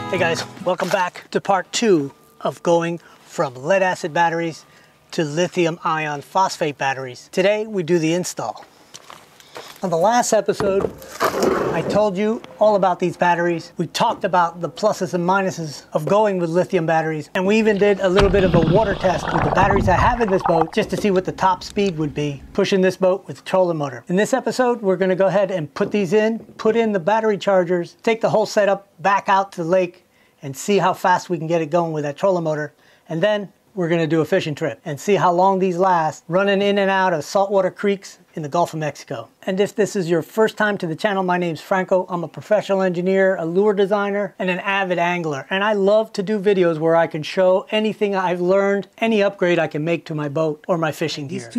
Hey guys, welcome back to part 2 of going from lead acid batteries to lithium ion phosphate batteries. Today we do the install. On the last episode, I told you all about these batteries. We talked about the pluses and minuses of going with lithium batteries, and we even did a little bit of a water test with the batteries I have in this boat just to see what the top speed would be pushing this boat with a trolling motor. In this episode, we're going to go ahead and put these in, put in the battery chargers, take the whole setup back out to the lake and see how fast we can get it going with that trolling motor, and then we're going to do a fishing trip and see how long these last, running in and out of saltwater creeks in the Gulf of Mexico. And if this is your first time to the channel, my name's Franco. I'm a professional engineer, a lure designer, and an avid angler. And I love to do videos where I can show anything I've learned, any upgrade I can make to my boat or my fishing gear.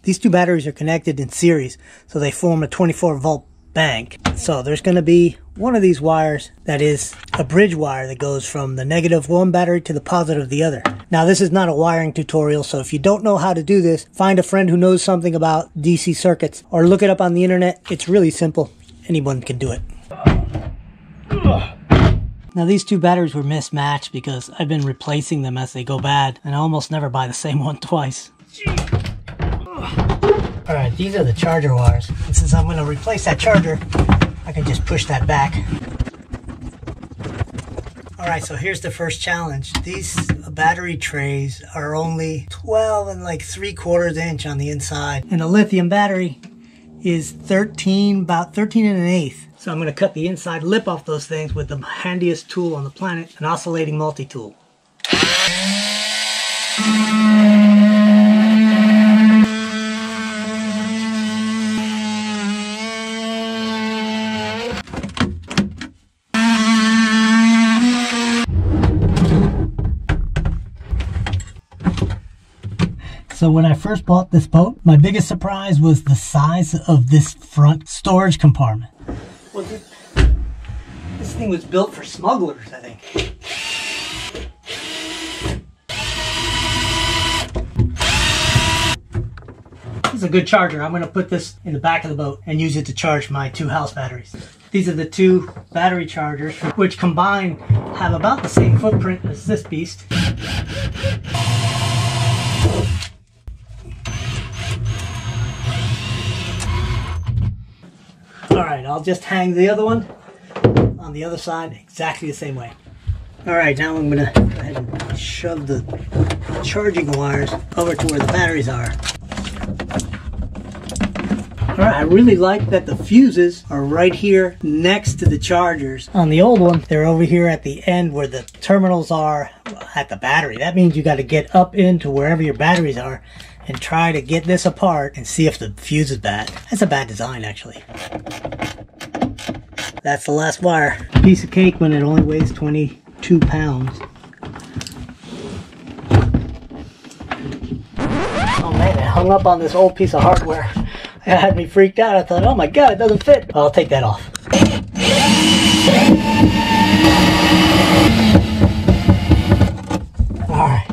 These two batteries are connected in series, so they form a 24-volt bank. So there's going to be one of these wires that is a bridge wire that goes from the negative one battery to the positive of the other. Now this is not a wiring tutorial, so if you don't know how to do this, find a friend who knows something about DC circuits or look it up on the internet. It's really simple. Anyone can do it. Now these two batteries were mismatched because I've been replacing them as they go bad, and I almost never buy the same one twice. Alright, these are the charger wires. And since I'm going to replace that charger, I can just push that back. Alright, so here's the first challenge. These battery trays are only 12 and like 3/4 inch on the inside. And a lithium battery is about 13 and an eighth. So I'm going to cut the inside lip off those things with the handiest tool on the planet, an oscillating multi-tool. So when I first bought this boat, my biggest surprise was the size of this front storage compartment. Well, this thing was built for smugglers, I think. This is a good charger. I'm going to put this in the back of the boat and use it to charge my 2 house batteries. These are the 2 battery chargers, which combined have about the same footprint as this beast. Alright, I'll just hang the other one on the other side exactly the same way. Alright, now I'm going to go ahead and shove the charging wires over to where the batteries are. Alright, I really like that the fuses are right here next to the chargers. On the old one, they're over here at the end where the terminals are at the battery. That means you got to get up into wherever your batteries are and try to get this apart and see if the fuse is bad. That's a bad design, actually. That's the last wire. Piece of cake when it only weighs 22 pounds. Oh man, I hung up on this old piece of hardware. It had me freaked out. I thought, oh my god, it doesn't fit. I'll take that off. Alright.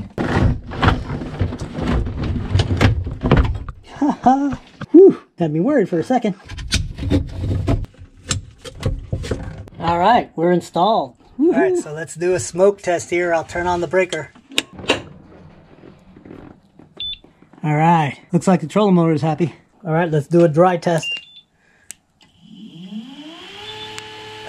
Whew, had me worried for a second. Alright, we're installed. Alright, so let's do a smoke test here. I'll turn on the breaker. Alright, looks like the trolling motor is happy. Alright, let's do a dry test.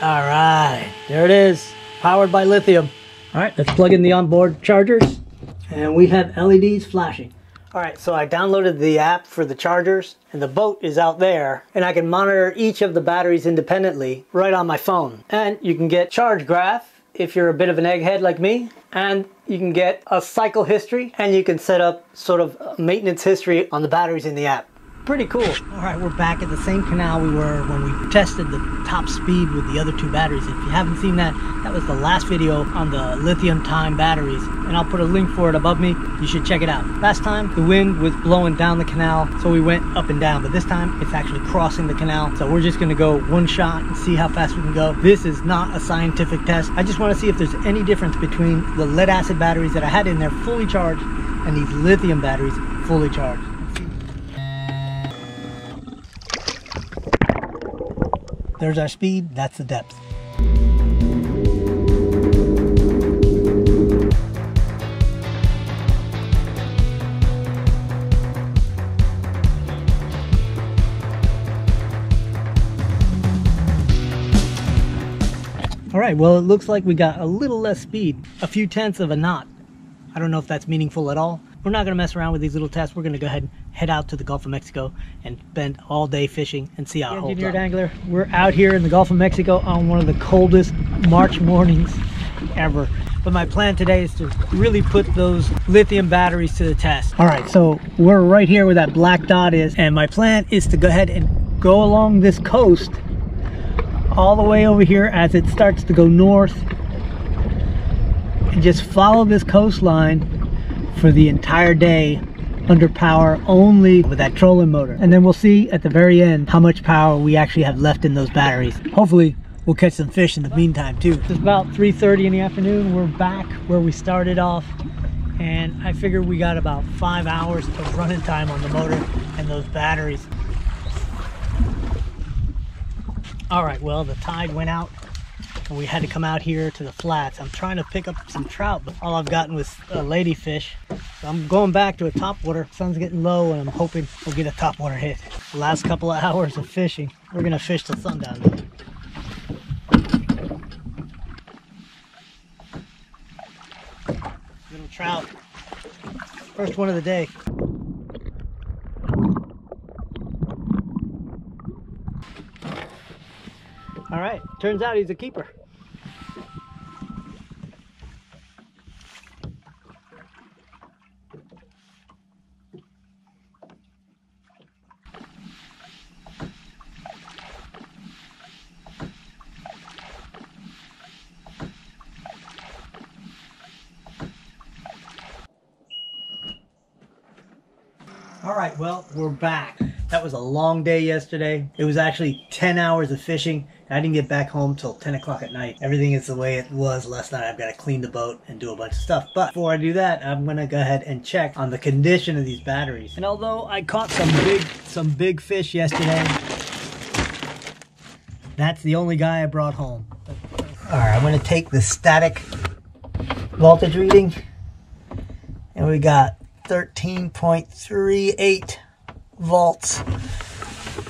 Alright, there it is. Powered by lithium. Alright, let's plug in the onboard chargers. And we have LEDs flashing. Alright, so I downloaded the app for the chargers, and the boat is out there, and I can monitor each of the batteries independently right on my phone. And you can get charge graph if you're a bit of an egghead like me, and you can get a cycle history, and you can set up sort of maintenance history on the batteries in the app. Pretty cool. Alright, we're back at the same canal we were when we tested the top speed with the other 2 batteries. If you haven't seen that, that was the last video on the LiTime batteries, and I'll put a link for it above me. You should check it out. Last time the wind was blowing down the canal, so we went up and down, but this time it's actually crossing the canal. So we're just going to go one shot and see how fast we can go. This is not a scientific test. I just want to see if there's any difference between the lead acid batteries that I had in there fully charged and these lithium batteries fully charged. There's our speed, that's the depth. All right, well, it looks like we got a little less speed, a few tenths of a knot. I don't know if that's meaningful at all. We're not gonna mess around with these little tests. We're gonna go ahead and head out to the Gulf of Mexico and spend all day fishing and see how it holds up. Engineered Angler, we're out here in the Gulf of Mexico on one of the coldest March mornings ever. But my plan today is to really put those lithium batteries to the test. All right, so we're right here where that black dot is, and my plan is to go ahead and go along this coast all the way over here as it starts to go north and just follow this coastline for the entire day under power only with that trolling motor. And then we'll see at the very end how much power we actually have left in those batteries. Hopefully we'll catch some fish in the meantime too. It's about 3:30 in the afternoon. We're back where we started off, and I figure we got about 5 hours of running time on the motor and those batteries. All right, well, the tide went out and we had to come out here to the flats. I'm trying to pick up some trout, but all I've gotten was a ladyfish. So I'm going back to a topwater. Sun's getting low and I'm hoping we'll get a topwater hit. The last couple of hours of fishing. We're gonna fish till sundown though. Little trout. First one of the day. All right, turns out he's a keeper. All right, well, we're back. That was a long day yesterday. It was actually 10 hours of fishing. I didn't get back home till 10 o'clock at night. Everything is the way it was last night. I've got to clean the boat and do a bunch of stuff. But before I do that, I'm gonna go ahead and check on the condition of these batteries. And although I caught some big fish yesterday, that's the only guy I brought home. All right, I'm gonna take the static voltage reading, and we got 13.38 volts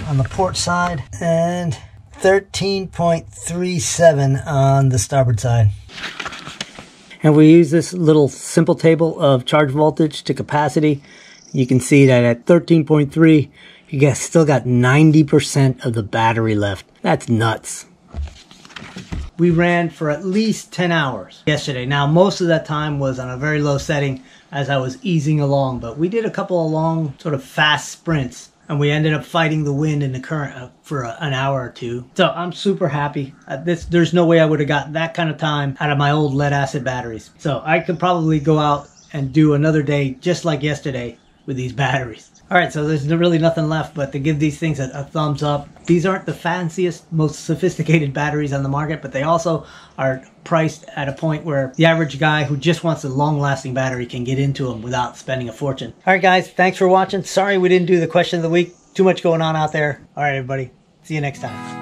on the port side and 13.37 on the starboard side. And we use this little simple table of charge voltage to capacity. You can see that at 13.3, you guys still got 90% of the battery left. That's nuts. We ran for at least 10 hours yesterday. Now, most of that time was on a very low setting as I was easing along, but we did a couple of long sort of fast sprints, and we ended up fighting the wind and the current for an hour or two. So I'm super happy. There's no way I would have got that kind of time out of my old lead acid batteries. So I could probably go out and do another day just like yesterday with these batteries. All right, so there's really nothing left but to give these things a thumbs up. These aren't the fanciest, most sophisticated batteries on the market, but they also are priced at a point where the average guy who just wants a long-lasting battery can get into them without spending a fortune. All right, guys, thanks for watching. Sorry we didn't do the question of the week. Too much going on out there. All right, everybody. See you next time.